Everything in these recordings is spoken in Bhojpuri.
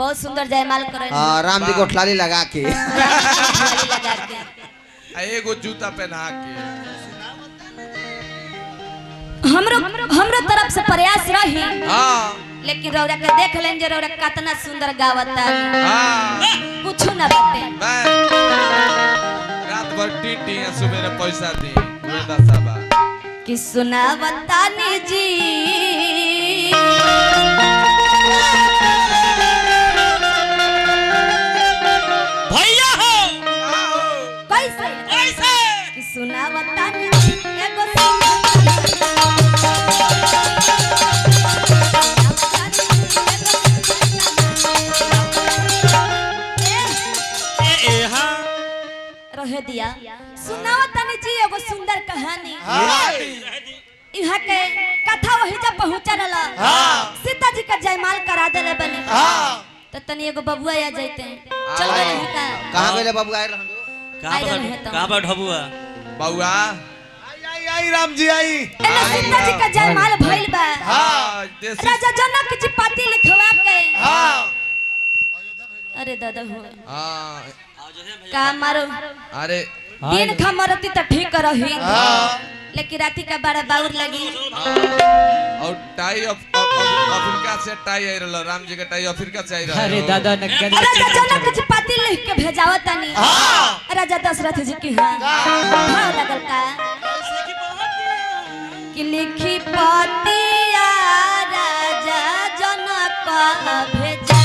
बहुत सुंदर जयमाल करे। हाँ राम जी को ठलाली लगा के एगो जूता पहना के हमरो तरफ से प्रयास रही। हाँ लेकिन रौरा के देख लें जे रौरा कितना सुंदर गावता। हाँ कुछ ना बाटे रात भर टीटी है सुबह पैसा दी दसाबा कि सुनावता ने जी भैया हो कैसे कैसे कि सुनावता ने जी एगो रह दिया। सुनावता ने जी एगो सुंदर कहानी। यहाँ के कथा वही जब पहुंचा रहा सीता जी का जयमाल करा देले बने तो तनी एगो बबुआ आ जाते चल गए हैं का कहां गेले बाबू आए रहन कहां बा ढबुआ बउआ आई राम जी आई एने सीता जी का जयमाल भइल बा। हाँ राजा जनक जी पाती लिखवा के अरे दादा हो हाँ का मारो अरे दिन खा मरती तो ठीक रही लेकिन राती का बड़ा बाउर लगी। और टाई अफ्रीका से टाई आई रहल राम जी के टाई अफ्रीका से आई रहल। अरे दादा राजा जनक जी पाती लिख के भेजावत तनी राजा दशरथ जी की हां भाव लगल का कि लिखी पातिया राजा जनक भेजा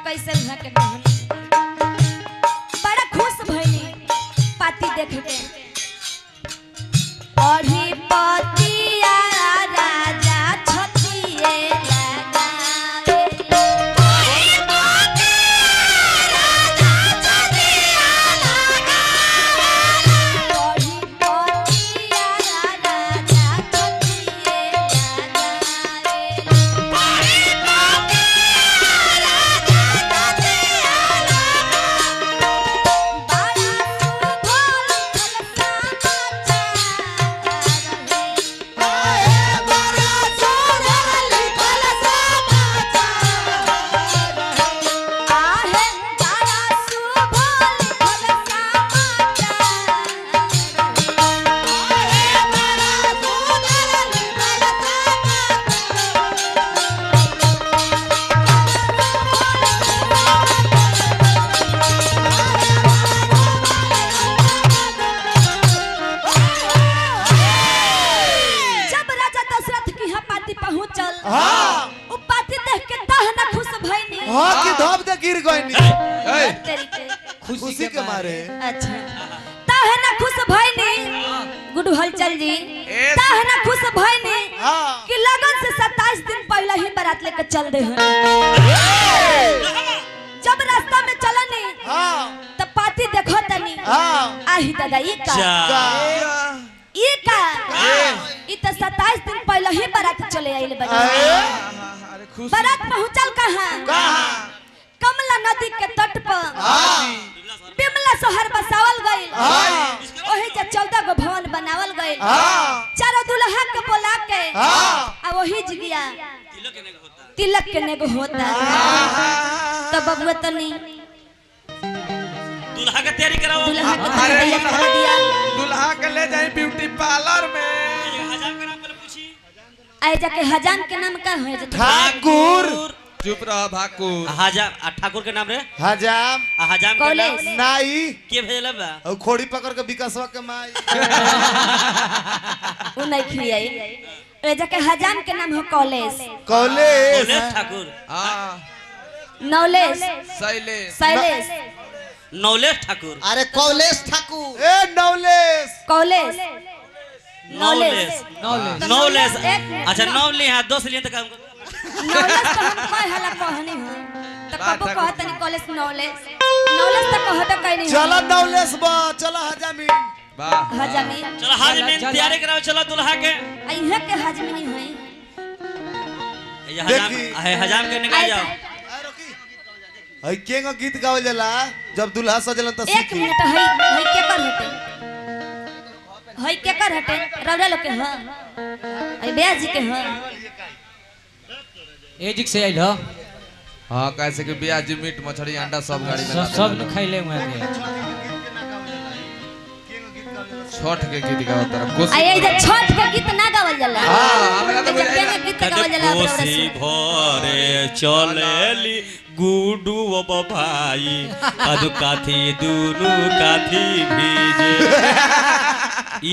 कैसे के बड़ा खुश भइली पाती देख के पढ़ी पतिया राजा छतिए लगावे पढ़ी पतिया राजा छतिए लगावे पढ़ी पतिया राजा छतिए लगावे पढ़ी गिर गई खुशी के मारे। अच्छा ताहे ना खुश भइनी गुडू हलचल जी ताहे ना खुश भइनी कि लगन से 27 दिन पहले ही बारात लेके चल दे जब रास्ता में चलनी तब पाती देखो तनी आही दादा ई का ई तो 27 दिन पहले ही बारात चले आइले बनी बारात पहुंचल कहां कमला नदी के तट पर बिमला शहर बसावल गइल ओही जे 14 गो भवन बनावल गइल चारों दुल्हा के बुला के आ वही जगिया तिलक के नेगो होता तब बबुआ तनी दूल्हा का तैयारी कराओ दूल्हा के तैयारी करा दिया दूल्हा के ले जाए ब्यूटी पार्लर में हजाम का नाम पर पूछी आए जाके हजाम के नाम का है ठाकुर चुप रह भाकुर। हजाम ठाकुर के नाम रे हजाम हजाम के कॉलेज। नाम नाई के भेजले बा और खोड़ी पकड़ के विकासवा के माई वो नहीं खियाई ए जाके हजाम के नाम हो कॉलेज कॉलेज कॉलेज ठाकुर हाँ नौलेश शैलेश शैलेश नौलेश ठाकुर अरे कौलेश ठाकुर ए नौलेश कॉलेज नौलेश नौलेश एक मिनट। अच्छा नौले हां 10 लिए तक हमको नौलेश तो हम कह हला कहनी हो तो कबो कहत नहीं कॉलेज नौलेश नौलेश तो कहत कहीं नहीं चला नौलेश बा चला हजामी वाह हजामी चलो हाजमीन तैयारी कराओ चलो दुल्हा के इहे के हजामी नहीं है ये हजाम देखी। है हजाम के निकाल जाओ हई केंगो गीत गावल जाला जब दुल्हा सजलन त एक सीखी मिनट हई हई के कर हटे हई के कर हटे रौरा लोग के हां हई ब्याह जी के हां एजिक से आइल हो हाँ कैसे कि ब्याज मीट मछली अंडा सब गाड़ी में सब न खैले हुए के छठ के गीत गाओ तारा कोसी आई इधर छठ के गीत ना गावल जाला हाँ, हमरा तो जब बुझाइल। के गीत गावल जाला रौरा कोसी से भरे चलेली गुडू अब भाई अदु काथी दुनु काथी भीजे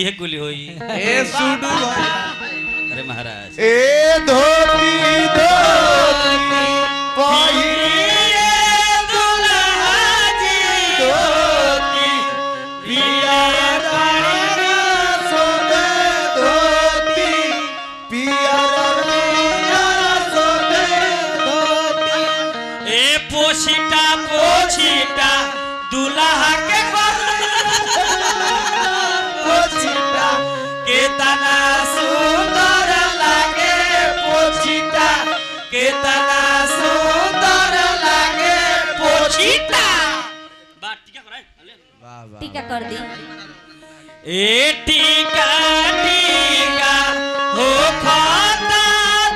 ये कुली होई ए सुडू अरे महाराज ए धोती धोती पहिरे दुल्हाजी धोती पिया रानी सोने धोती पिया रानी सोने धोती ए पोछीटा पोछीटा दुल्हा के पोछीटा के तना सुंदर लागे पोछीटा के तना सुंदर लागे पोछीटा बात टीका कराए वाह वाह टीका कर दी ए टीका टीका हो खाता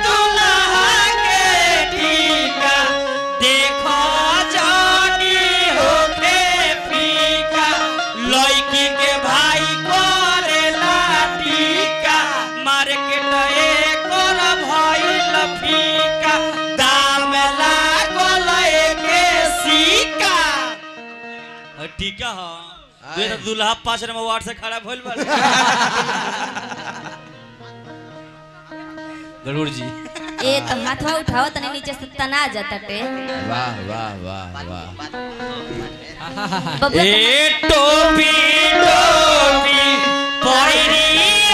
दुल्हा के टीका देखो जानी होके फीका लड़की के भाई करेला टीका मार्केट एकर भइल फीका दाम लागल एके सिक्का टीका ह मेरा दुल्हा 5 नंबर वार्ड से खड़ा भइल बा गरुड़ जी ए तो हाथवा उठाओ तने नीचे से तना जाता टे वाह वाह वाह वाह बबुआ ए टोपी टोपी पहिरी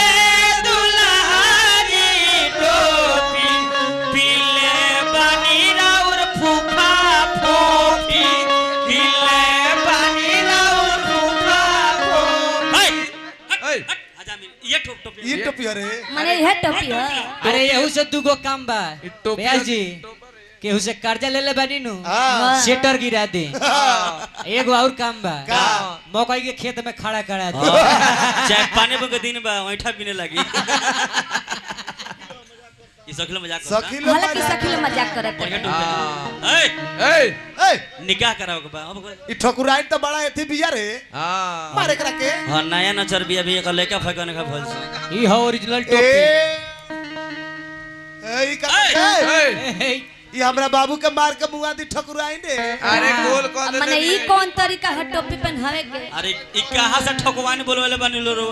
ए दुल्हाजी टोपी पीले बनी राउर फूफा फोफी पीले बनी राउर फूफा फोफी ए हजामिन ये टोपी ये टोपी रे माने यह टोपी है अरे यहू से दुगो काम बा ई टोपी- ब्यास जी केहू से कर्जा ले ले बानी नु हां सेटर गिरा दे एगो और काम बा का? मकई के खेत में खड़ा करा दे चाहे पानी के दिन बा ओइठा पीने लगी ये सखिलो मजाक करता सखी लोग हालांकि सखी लोग मजाक करत बढ़िया है टोपी हाँ। ए ए ए निकाह कराओ के बा अब ई ठकुराइन त बड़ा एथी बिया रे हाँ मारे करा के हां नया नचर बिया भी एक लड़का फकने का भल से ई हो ओरिजिनल ए टोपी ए ई का ए ए, ई हमरा बाबू के मार के मुआ दी ठकुराइन रे अरे गोल कौन माने ई कौन तरीका है टोपी पहनावे के अरे ई कहां से ठकवानी बोलवेले बनी लो रो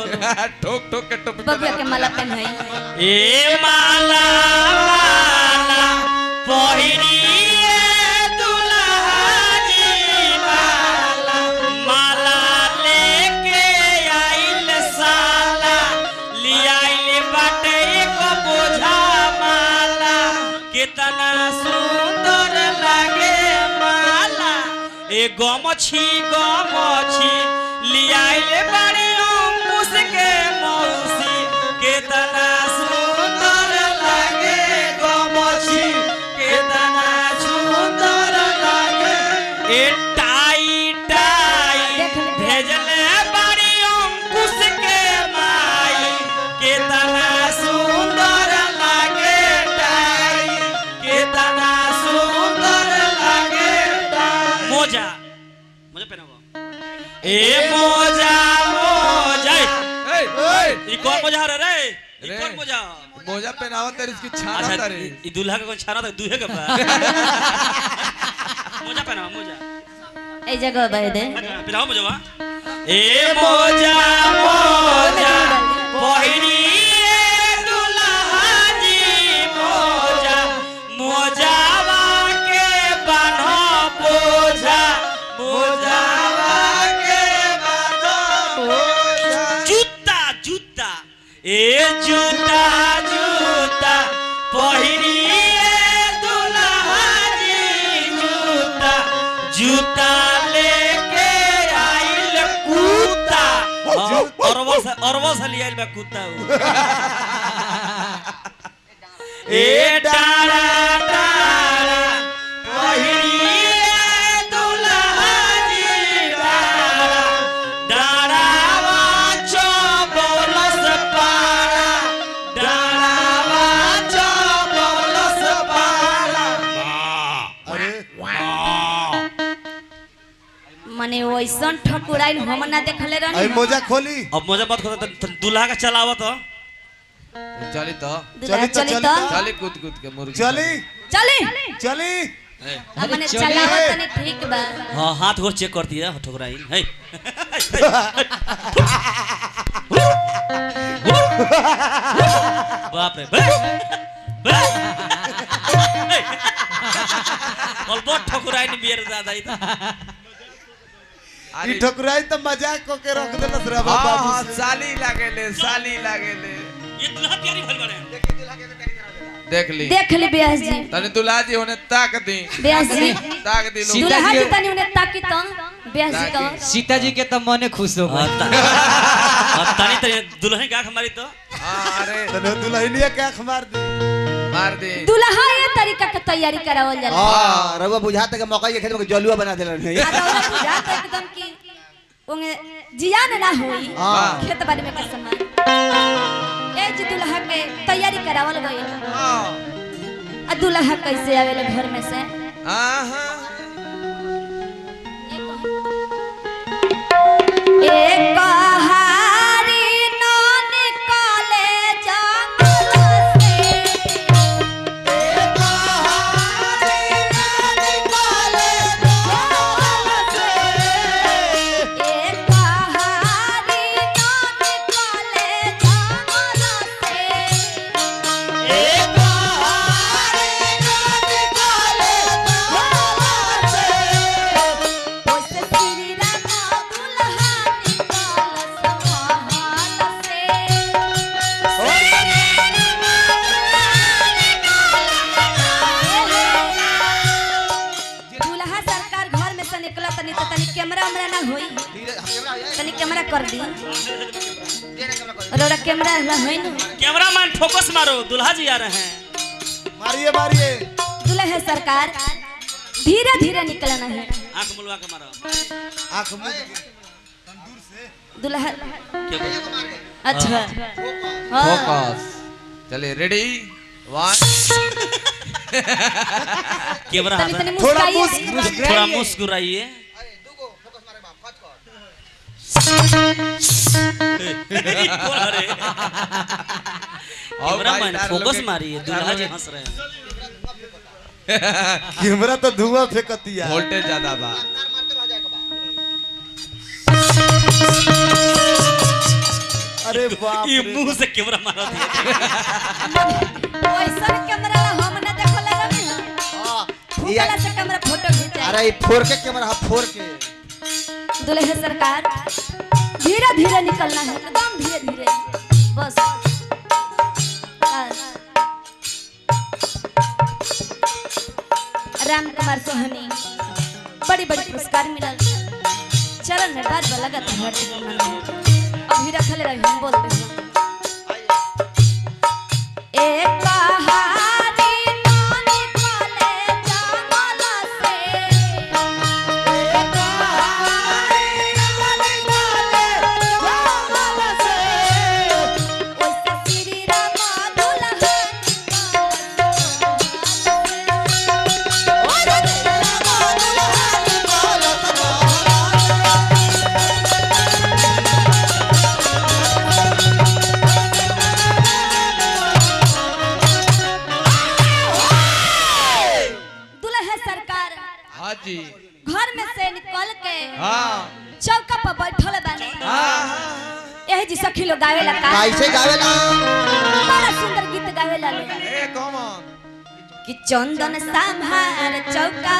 ठोक ठोक के टोपी बबुआ के माला पहनाई ए माला माला पहिरी ए दुल्हाजी माला माला लेके आइल साला लियाइल बाटे एक बोझा माला कितना सुंदर लागे माला ए गमछी गमछी लियाइल बड़ी अंकुश के मौसी कितना सुंदर लागे गमछी कितना सुंदर लागे ए टाई टाई भेजले बड़ी अंकुश के माई कितना सुंदर लागे टाई कितना सुंदर लागे टाई मोजा मोजा पहनाओ ए मोजा मोजा ए ए ई कौन मोजा रे रे कौन मोजा मोजा पहनावा तेरे इसकी छाना अच्छा तारे ई दूल्हा का कौन छाना था दूहे का बा मोजा पहना मोजा ए जगह बाय दे पहनाओ मोजा वा ए मोजा मोजा पहिरी दूल्हा जी मोजा मोजावा के बान्हो बोझा मोजावा के बान्हो बोझा जूता जूता ए जूता जूता पहिरी दूल्हा जी जूता जूता लेके आइल कुत्ता अरबा से ले आइल बा कुत्ता ए डारा डारा पहिरी दूल्हा जी डारा डारावा चौबलस पारा डारावा चौबलस पारा अरे मने वैसन ठकुराइन हम ना देखले अरे रहनी मोजा खोली अब मजा बात खोता तो दूल्हा का चलावा तो चली तो दुल्हा चली चली तो, तो चली कूद कूद के मुर्गी चली चली चली हमने चली। चलावत तनी ठीक बा हाँ हाथ गोर चेक कर दिया ठुकराई है बाप रे और बहुत ठुकराई नहीं बियर दादा ई ठकुराई तो मजाक को के रख देलस रे हाँ बाबू हाँ साली लागेले ये दूल्हा प्यारी भल बने देख ली देख ले ब्यास जी तने दुल्हा जी होने ताक दी ब्यास जी ताक दी लोग सीता दुल्हा जी जी तनी उन्हें ताकी तो ब्यास जी तो सीता जी के तो मने खुश हो गए तानी तनी दुल्हन का हमारी तो हाँ अरे तने दुल्हनिया के आंख मार दे मार दे दुल्हा ये तरीका के तैयारी करावल जाला हां रउआ बुझाता के मकई के खेत में जलुआ बना देलन आ दौलत पूजा तो एकदम की ओंगे जियान ना होई हाँ। खेत बाड़ी में के समान ए जी दुल्हा के तैयारी करावल गई हाँ आ दुल्हा कैसे आवेले घर में से हाँ एक कहारी न निकाले जंगल से एक कहारी न निकाले जंगल से एक कहारी न निकाले जंगल से एक कहारी न निकाले जंगल से ओसे श्री राम दुल्हा निकाल समाहल से दुल्हा सरकार घर में से निकला तनी तो तनी कैमरा हमरा ना होई तनी कैमरा कर दी रोड़ा कैमरा ना होई नु कैमरामैन फोकस मारो दुल्हा जी आ रहे हैं मारिए मारिए दुल्हा सरकार धीरे धीरे निकलना है आंख मुलवा के मारो आंख मुंह दुल्हा क्या बोल- अच्छा हाँ फोकस चलिए रेडी 1 कैमरा तनी हाथ तनी थोड़ा मुस्काइए थोड़ा मुस्कुराइए कौन है रे? कैमरामैन फोकस मारिए दुल्हा जी हंस रहे हैं कैमरा तो धुआं फेंकतिया वोल्टेज ज्यादा बा अरे बाप ये रे मुंह से कैमरा मारा दिया वैसा कैमरा हम ना देखला रही फूकला से कैमरा फोटो खींचे अरे ई फोर के कैमरा फोर के दुल्हे सरकार धीरे धीरे निकलना है एकदम धीरे धीरे बस राम कुमार सोहनी बड़ी बड़ी पुरस्कार मिलल चरण में बात लगत है अभी रखले रही हम बोलते हैं एक कहानी न निकले जंगल से एक कहानी न निकले जंगल से ओसे श्री राम दुल्हा निकाल जी घर में से निकल के हाँ चौका पर बैठल बानी हाँ यही जी सखी लोग गावेला का कैसे गावेला बड़ा सुंदर गीत गावेला लोग ए कॉमन कि चंदन संभार चौका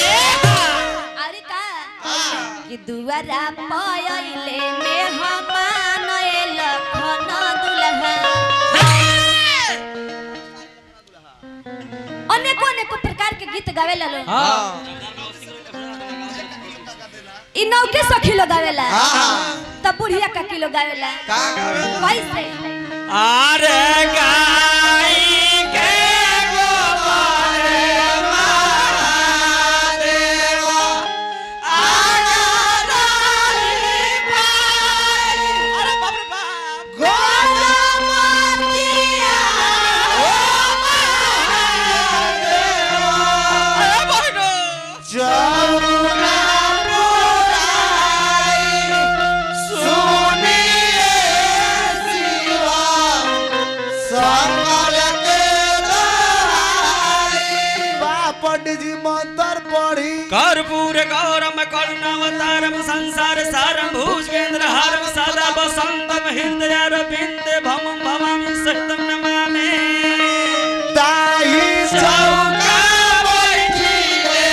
अरे का कि दुआरा पायले में हमान लखन दुल्हा अनेको अनेको प्रकार के गीत गावेला लोग हाँ इ नौके सखी लोग गावेला तब बुढ़िया का किलो गावेला का गावेला कैसे अरे गाई के पंडित जी मंत्र पढ़ी कर्पूर गौरम करुणावतारम संसार सारम भुजगेंद्र हारम सदा वसंतम हृदयारविंद भवम भवामि सहितम नमामि ताही चौका बैठिले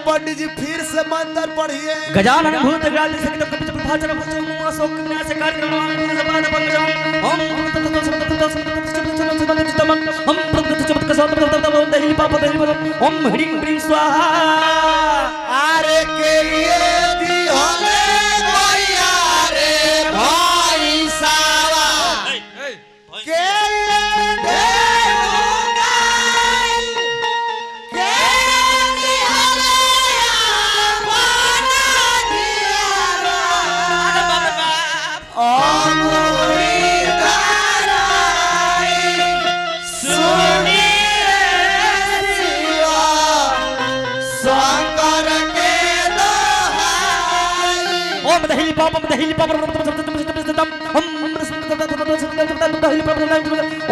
पंडित जी फिर से मंत्र पढ़िए गजानन भूत ग्राल सकित कपित प्रभाचर भुजंग अशोक न्यास कार्यक्रम सपाद पंकजम ओम हम प्रकृत दही पाप दही ओम ह्रीं ह्रीं स्वाहा अरे के ये दी होले भैया रे भाई सावा के ये दे लूंगाई के दी होले बना दिया अमूरी दाराई सुनिए शिवा शंकर के दोहाई ओम दही पाप दही पाप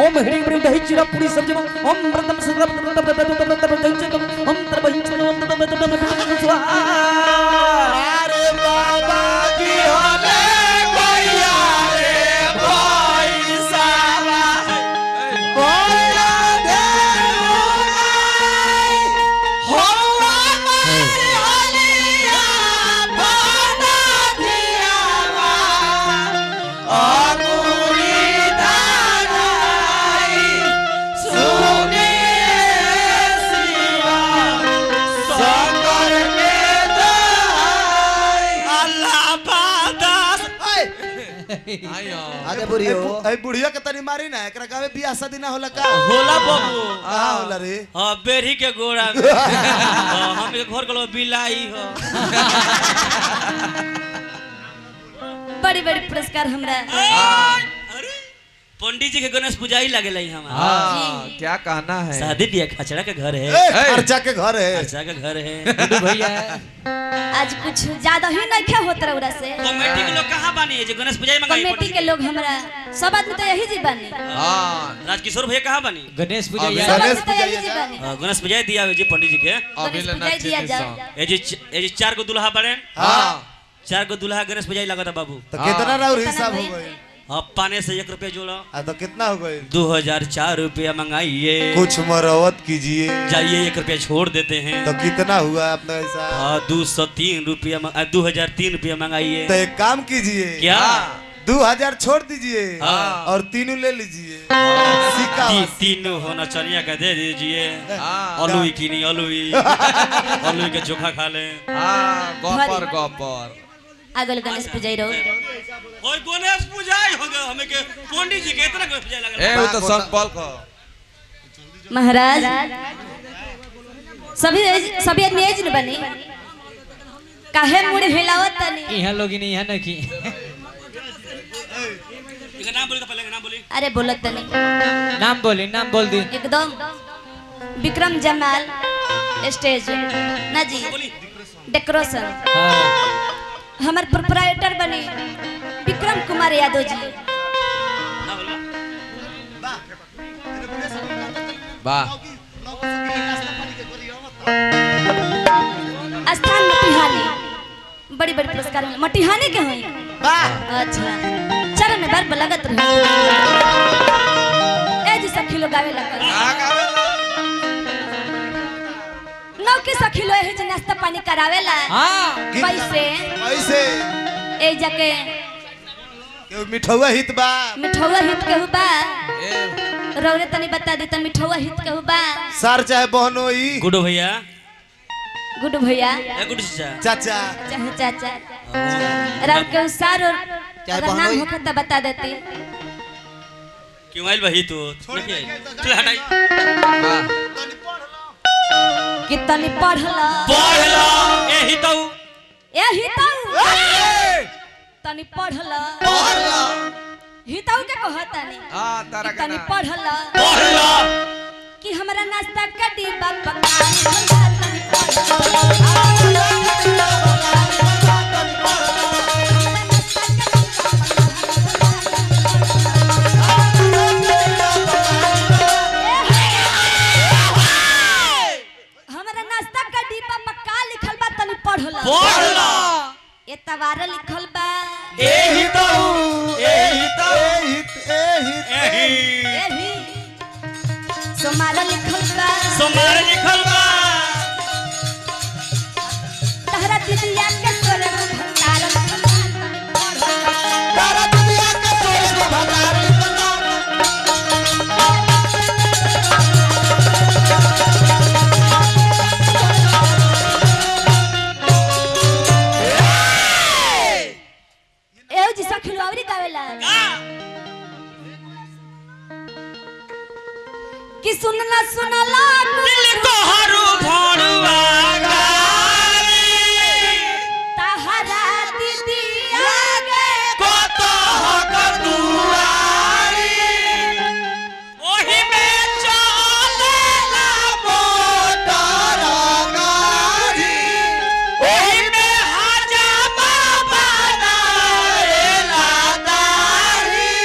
ओम ह्रीं ह्रीं दही चिरा पूरी सब्जी ओम व्रतम सदम हम तरबहि स्वाहा अरे बाबा की होले भैया रे भाई सावा भैया दे लूंगाई हो हमारी होलिया बना दिया अमूरी दाराई सुनिए शिवा शंकर के दोहाई अल्लाह बादास आयो आगे बुढ़ियो ए बुढ़िया के तनी मारी ना एकरा गावे बियाह शादी ना होला का होला बाबू हां होला रे हां बेरी के गोड़ा में हम के घर गलो बिलाई हो बड़ी बड़ी पुरस्कार हमरा अरे पंडित जी के गणेश पूजा ही लागेला हमारा हाँ क्या कहना है शादी ब्याह खचड़ा के घर है खर्चा के घर है खर्चा के घर है गुड्डू भैया आज कुछ ज्यादा ही नहीं होत रउरा से कमेटी के लोग कहां बानी जे गणेश पूजा में मंगाई कमेटी के लोग हमरा सब आदमी तो यही जी बने हाँ राजकिशोर भैया कहां बानी गणेश पूजा अभी- सब गणेश आदमी तो यही पूजा जी बने गणेश पूजा दिया जी पंडित जी के अभी गणेश लेना पूजा दिया चाहिए जाए। सॉन्ग। ए जी 4 गो दुल्हा बड़े हाँ 4 गो दुल्हा गणेश पूजा लगता बाबू तो कितना राउर हिसाब हो भाई? गई अब पाने से 1 रुपया जोड़ो आ तो कितना हो गई 2004 रुपया मंगाइए कुछ मरवत कीजिए जाइए 1 रुपया छोड़ देते हैं तो कितना हुआ अपना हिसाब 203 रुपया 2003 रुपया मंगाइए तो एक काम कीजिए क्या 2000 छोड़ दीजिए हाँ। और तीनों ले लीजिए सिक्का तीनों होना चनिया का दे दीजिए हाँ अलुई की नहीं अलुई अलुई के चोखा खा ले हाँ गॉपर गॉपर आगल गणेश पूजाई रो होय गणेश पूजाई हो गए हमें के पंडित जी के इतना गणेश पूजा लगल ए वो तो संपल को महाराज सभी नेज न बनी काहे मुड़ी हिलावत तनी यहाँ लोग नहीं यहाँ नहीं इनका नाम बोली तो पहले का नाम बोली अरे बोलत तनी नाम बोल दी एकदम विक्रम जमाल स्टेज ना जी डेकोरेशन हमार प्रोप्राइटर बने विक्रम कुमार यादव जी ना बोलवा वाह स्थान मटिहानी बड़ी बड़ी पुरस्कार मिले मटिहानी के हुई अच्छा चरण में बार लगत रहे ए जी सखी लोग गावे लगा नौ के सखी लोग है जे नाश्ता पानी करावेला पैसे ऐसे ए जाके के मिठौआ हित बा मिठौआ हित के हुबा ए रौरे तनी बता दी त मिठौआ हित के हुबा सर चाहे बहनोई गुडू भैया गुड्डू भैया ए गुडू चाचा चाचा चाचा राव के सार और अगर नाम बहनोई। होखत त बता देती क्यों आइल भाई तू नहीं चल हटाई कितनी पढ़ला पढ़ लो एही तो एही ताऊ तनी पढ़ला हिताऊ के कहतानी हां तारा का तनी ना पढ़ला पढ़ लो कि हमरा नाश्ता का डिब्बा पका हमरा नाश्ता का डिब्बा पका लिखल बा तनी पढ़ला पढ़ लो एतवार लिखल बा एही तो एही एही सोमार लिखल बा सोमवार लिखल बा तहरा दिदिया के तोरे भंडार लिखल बा, तनी पढ़ला तारा दुनिया के सोच को भंडारी एउ जी सखिलो आवरी गावेला कि सुनला सुनला दिल को हरू भोरुआ गारी तहरा दिदिया के को तो कर दुआरी ओही में चलेला मोटर गाड़ी ओही में हजामा बनाएला दारी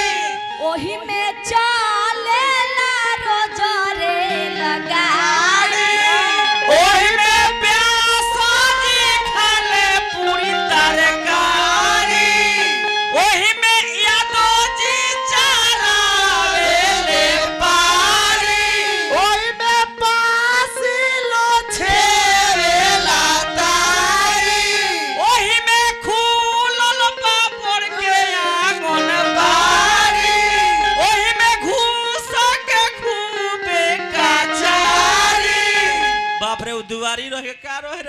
ओही में चलेला रोजरे लगाड़ी ओही में प्यासा जी खाले पूरी तरकारी ओही में यादो जी चरावेले पारी ओही में पासी लो छेवेला तारी ओही में खूलल पापड़ के आंगन बारी ओही में घूस के खूबे कचारी बाप रे दुआरी रहे का रहे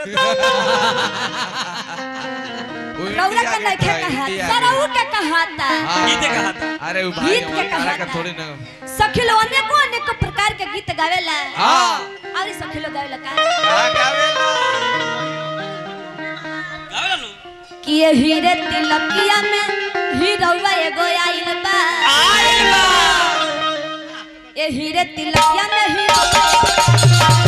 रौरा के नहीं कहा सरऊ के कहाता गीते कहा था अरे वो भाई गीत के तारा का कहाता। थोड़ी ना सखिलो अनेको अनेको प्रकार के गीत गावेला हां और सखिलो गावेला का गावेला गावेला लो कि ये हीरे तिलकिया में हीरोवा एगो आइल बा आइल बा ये हीरे तिलकिया में हीरोवा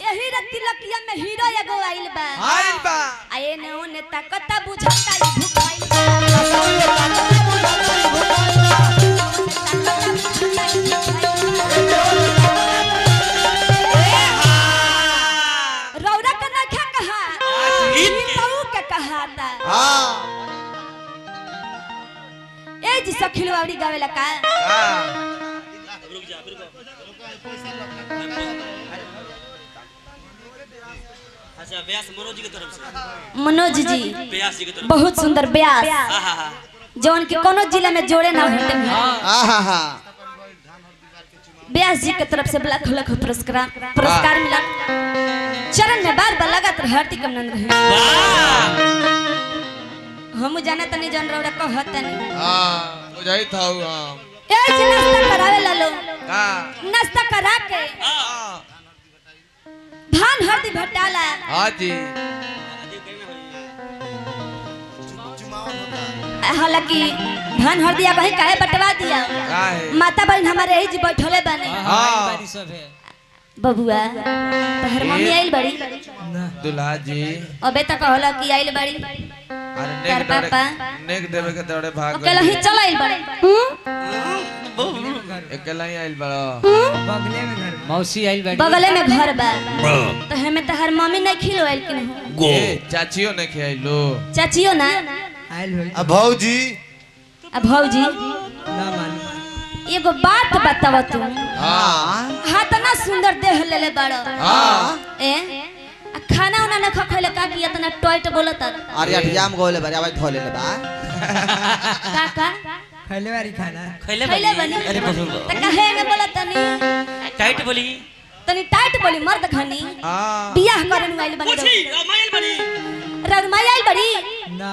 ये हीरे तिलकिया में हीरो एगो आइल बा आइल बा आए ने ओने ताकता बुझाता ई भुखाइल रौरा के ना क्या कहा गीत के। तऊ के कहा था हां ए जी सखिलो आवड़ी गावेला का हां रुक जा अच्छा व्यास मनोज जी की तरफ से मनोज जी व्यास जी की तरफ बहुत सुंदर ब्यास आहा जौन के कोनो जिला में जोड़े ना होते आहा हा व्यास जी के तरफ से लाख लाख पुरस्कार मिला। चरण में बार बार लगातार हार्दिक अभिनंदन रहे। हम जाना तनी जन रौड़ा कहत तनी हां बुझाई था हां ए जी नाश्ता करावे ला लो का नाश्ता करा के धान हरदी भटाला। हां जी हालांकि धान हरदिया भाई काहे बटवा दिया काहे माता बहन हमारे यही जी बैठले बने। बारी सब है बबुआ तहर मम्मी आइल बड़ी दुल्हा जी अबे तक कहला कि आइल बड़ी अरे तार पापा नेक देवे के दौड़े भाग अकेला ही चल आइल बड़ी अकेला ही आइल बड़ा मौसी आइल बैठी बगले में घर बा तो हमें तहर मम्मी नहीं खिलो आइल कि नहीं ए चाचियो ने खियाइलो चाचियो ना अब भौजी अब भौजी एगो बात बताव तू हां हाथ ना सुंदर देह लेले बाड़ो हां ए आ खाना उना न खखैले का कि इतना टॉयट बोलत अरे अठियाम गोले बारे आवाज धोले ले बा काका खैले वाली खाना खैले बनी अरे बबू त काहे ने बोलत तनी टाइट बोली तनी टाइट बोली मर्द खनी हां बियाह करे नु आइल बनी पूछी माइल बनी रग माई आइल बड़ी ना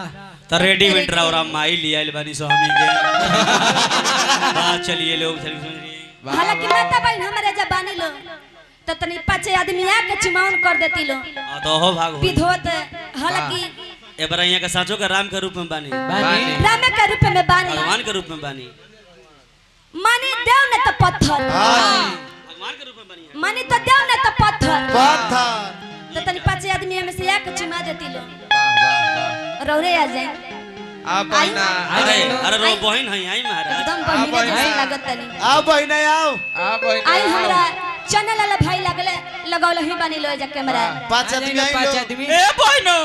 त रेडीमेड रावरा माइल आइल बनी सो हमी के बात चलिए लोग चली सुन रही हालांकि माता बहन हमारे जब बानी लो तो तनी पांच आदमी आके चुमावन कर देती लो तो हो भाग हो विधोत हालांकि ए बरा यहाँ का साचो का राम के रूप में बानी बानी राम के रूप में बानी भगवान के रूप में बानी मानी देव ने तो पत्थर भगवान के रूप में बानी मानी तो देव ने तो पत्थर पत्थर तो तनी पांच आदमी में से आके चुमा देती लो वाह वाह रौरे आ जाए आप ना अरे अरे रो बहन है आई महाराज एकदम बहिने जैसे लागत तनी आओ बहिना आओ आप आई हमरा चैनल वाला भाई लगले लगौल ही बानी लो जा कैमरा 5 आदमी आई पांच लो आदमी ए बहनो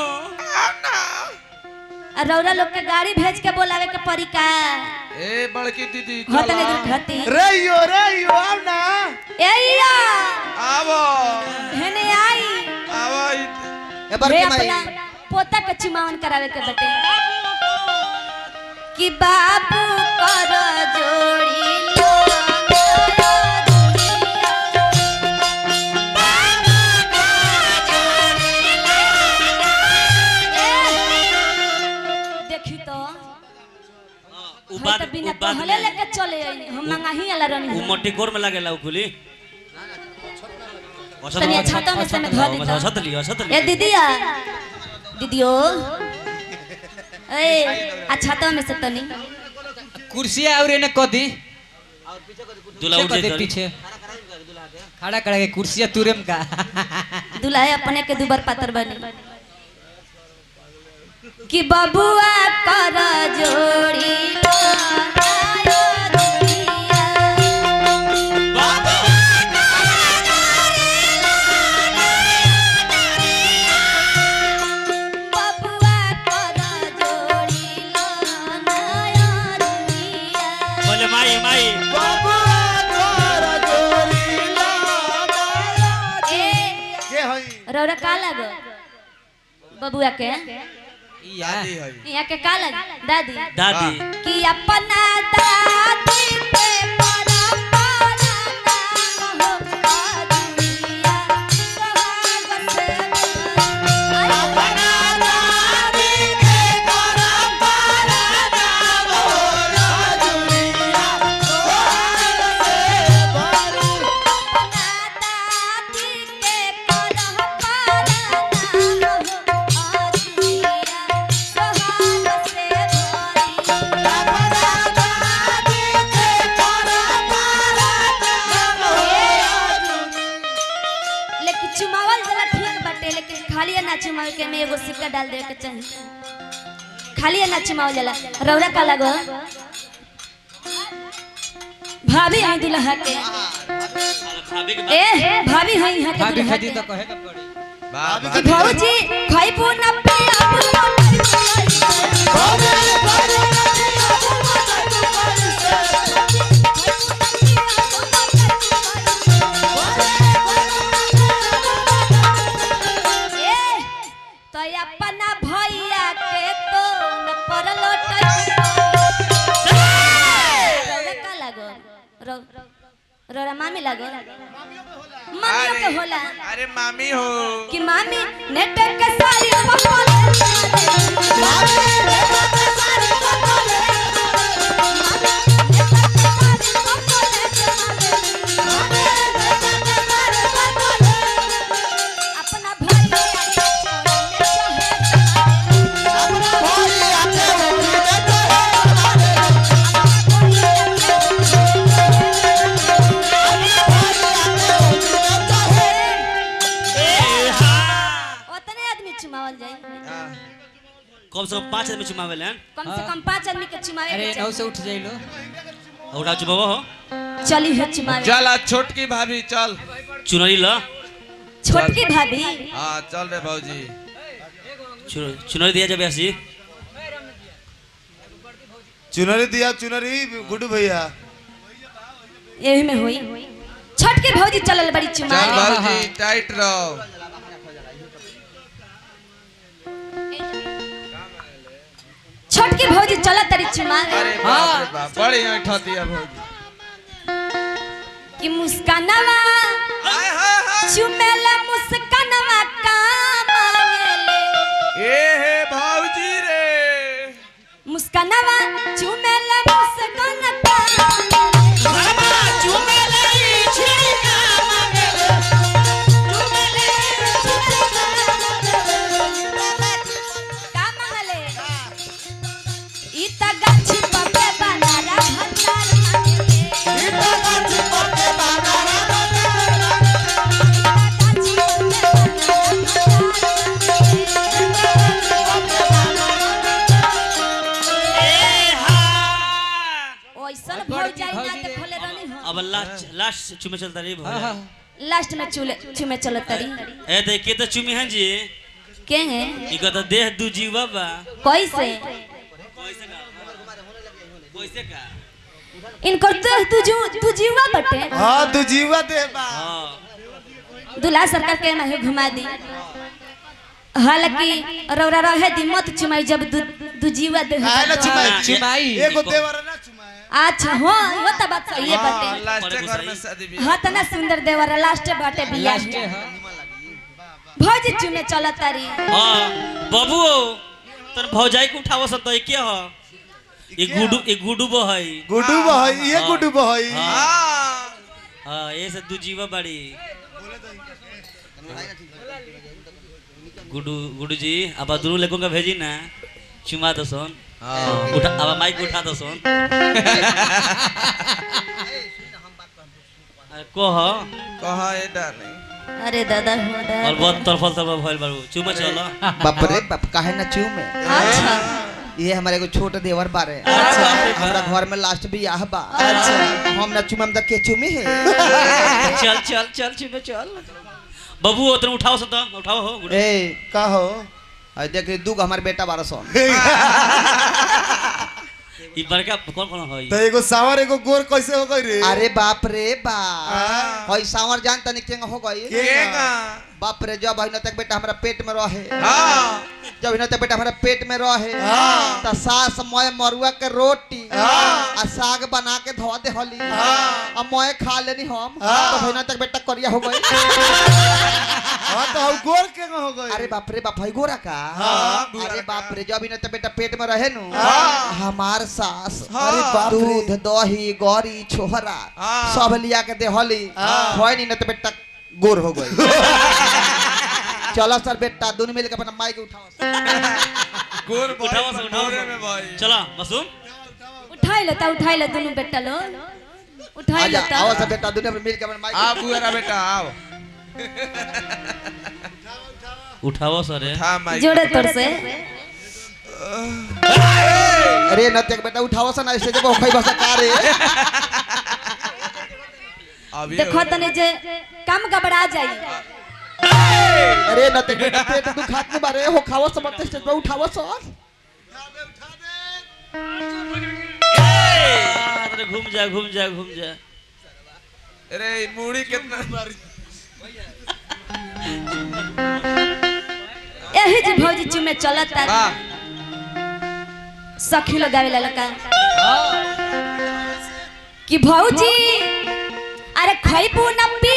और रौरा लोग के गाड़ी भेज के बोलावे के परी का ए बड़की दीदी होत ने दूर घती रे यो आओ ना एया आवो हेने आई आवो ए बर रे के माई अपना पोता के चुमावन करावे के बटे कि बाबू कर जोड़ी लो देखी तो उ हम बात तो बिना उ बात कहले लेके चले आई हम मंगाही वाला उ रहनी मोटी कोर में लागेला उ खुली तनी छाता में से में धो दी तो असत ए दीदिया दीदियो ए अच्छा तो में से तनी कुर्सी और ने कदी दूल्हा उठ कदी जाए पीछे खड़ा करा के कुर्सिया तुरम का दुल्हा अपने के दुबर पातर बनी कि बबुआ कर जोड़ी लो आयो दुनिया बबुआ कर जोड़ी लो आयो दुनिया बोले माई माई ए के हई रौरा का लागो बबुआ के दादी है यहाँ के का लग दादी दादी कि अपना दादी पे परंपरा नाम हो दुनिया सुहाग से अपना दादी पे परंपरा नाम हो दुनिया सुहाग से अपना दादी के परंपरा नाम हो दुनिया सुहाग से लेकिन चुमावल जला ठीक बाटे लेकिन खाली ना चुमावे के में एगो सिक्का डाल देवे के चाहिए खाली ना चुमावल जला रौरा का लगो भाभी है दुल्हा के भाभी के ए भाभी है यहाँ के भाभी दुल्हा खदी के तो कहे के पड़ी वाह वाह कि भौजी भाई पूना पे तो अपना भैया के तो न परलो का लागो रोरा मामी लगो मामी के होला अरे मामी हो कि मामी नेट के सारी पकोले मामी नेट के सारी पकोले अपना भाई उतने आदमी चुमावल जाए कम से कम 5 आदमी चुमावेले हैं कम से कम 5 आदमी के चुमावे अरे के नौ से उठ जाइलो औरा चुमावा हो चाहिए। चली है चुमावे चल आ छोटकी भाभी चल चुनरी ला छोटकी भाभी हाँ चल रे भौजी चुनरी दिया जब ऐसी चुनरी दिया चुनरी गुड्डू भैया यही में हुई छोटकी भौजी चलल बड़ी चल चुमावे भौजी टाइट रहो छोटकी भौजी चलत तरी चुमावे अरे बाप रे बाप बड़ी ऐठा दिया भौजी कि मुस्कानवा हाय हाय हाय चुमेला मुस्कानवा कामावेले ए हे भौजी रे मुस्कानवा चुमेला मुस्कान अब लास्ट चुमे चलता रही भाई लास्ट में चुमे चलत तरी ए देखिए तो चुमी हैं जी के है इको तो देह दू जीवा बा कैसे कैसे का इनको तू जीवा बटे हाँ तू जीवा दे बा हां दूल्हा सरकार के में घुमा दी हालांकि रौरा रहे दी मत चुमाई जब दू जीवा दे काहे ना चुमाई चुमाई एगो देवर ना चुमाए अच्छा हो वो तो बात सही है बटे लास्ट घर में शादी भी हाँ तना सुंदर देवर लास्ट बाटे बिया लास्ट है भौजी चुमे चलत तारी हां बाबू तन भौजाई को उठावो सब तो के हो ये गुडू बो है गुड्डू भाई ये गुड्डू भाई हां ये से दू जीवा बड़ी गुडू जी अब दोनों लोगों का भेजी ना चुमा दो सोन उठा अब माइक उठा दो सोन कहा ए डार्लिंग अरे दादा हो दादा और बहुत तरफल तरफल भइल बाबू चुमा चलो बाप रे बाप काहे ना चूमे अच्छा ये हमारे को छोटा देवर बारे हमरा घर में लास्ट बियाह बा हम ना चुमम त के चुमे है चल चल चल चुमे चल बाबू उतने उठाओ सब तो उठाओ हो गुडू ए का हो आ देख रे दू हमार बेटा 1200 ई बड़का कौन कौन है तो एगो सावर एगो गोर कैसे हो गई रे अरे बाप रे बा हाँ। हई सावर जान तनी केंग हो गई केगा बाप रे जब हिन तक बेटा हमरा पेट में रहे हां जब हिन तक बेटा हमरा पेट में रहे हाँ। त सास मोय मरुआ के रोटी हाँ। आ साग बना के धो दे हली हाँ। आ मोय खा लेनी हम हाँ। तो हिन तक बेटा करिया हो गई हाँ तो हम गोर के हो गई अरे बाप रे बाप हई गोरा का हाँ, अरे बाप रे जब हिन तक बेटा पेट में रहे नु हाँ। हमार सास हाँ। अरे बाप रे। दूध दही गौरी छोहरा हाँ। सब लिया के दे हली हाँ। होय नहीं तो बेटा गोर हो गई चलो सर बेटा दोनों मिलकर अपना माइक उठाओ गोर उठाओ सब उठाओ गोरे में भाई चलो मासूम उठाई लो दोनों बेटा लो उठाई आजा लो आओ सब बेटा दोनों मिलकर अपना माइक आ बुआरा बेटा आओ उठाओ सर था माइक जोड़े तोर से अरे नत्यक बेटा उठाओ सा ना स्टेज पे होखई बस का रे अभी देखो तने जे काम गबड़ा जाई अरे नत्यक बेटा पेट दुखात में बारे हो खाओ सब स्टेज पे उठाओ सा अरे घूम जा घूम जा घूम जा अरे मूड़ी कितना यही जे भौजी चुमे चलत तारी वाह सखी लगावे ललका कि भौजी अरे खैबू न पी